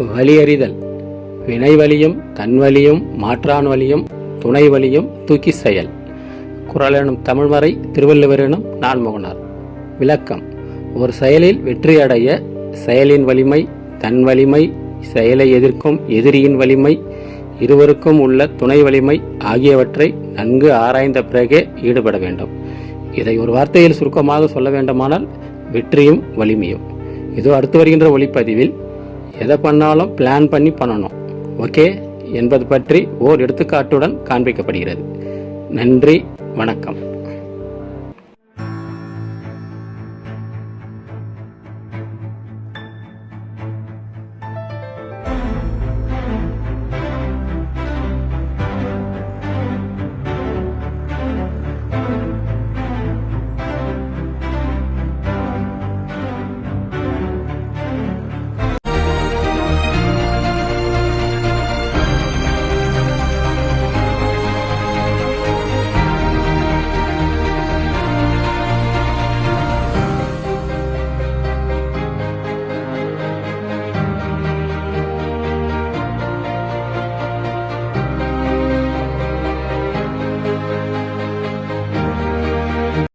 வலியறிதல் வினை வலியும் தன்வலியும் மாற்றான் வலியும் துணை வலியும் தூக்கி செயல். குறள் எனும் தமிழ்மறை திருவள்ளுவர் எனும் நான்முகனார். விளக்கம்: ஒரு செயலில் வெற்றியடைய செயலின் வலிமை, தன் வலிமை, செயலை எதிர்க்கும் எதிரியின் வலிமை, இருவருக்கும் உள்ள துணை வலிமை ஆகியவற்றை நன்கு ஆராய்ந்த பிறகே ஈடுபட வேண்டும். இதை ஒரு வார்த்தையில் சுருக்கமாக சொல்ல வேண்டுமானால் வெற்றியும் வலிமையும். இதோ அடுத்து வருகின்ற ஒளிப்பதிவில் எதை பண்ணாலும் பிளான் பண்ணி பண்ணணும், ஓகே என்பது பற்றி ஓர் எடுத்துக்காட்டுடன் காண்பிக்கப்படுகிறது. நன்றி, வணக்கம்.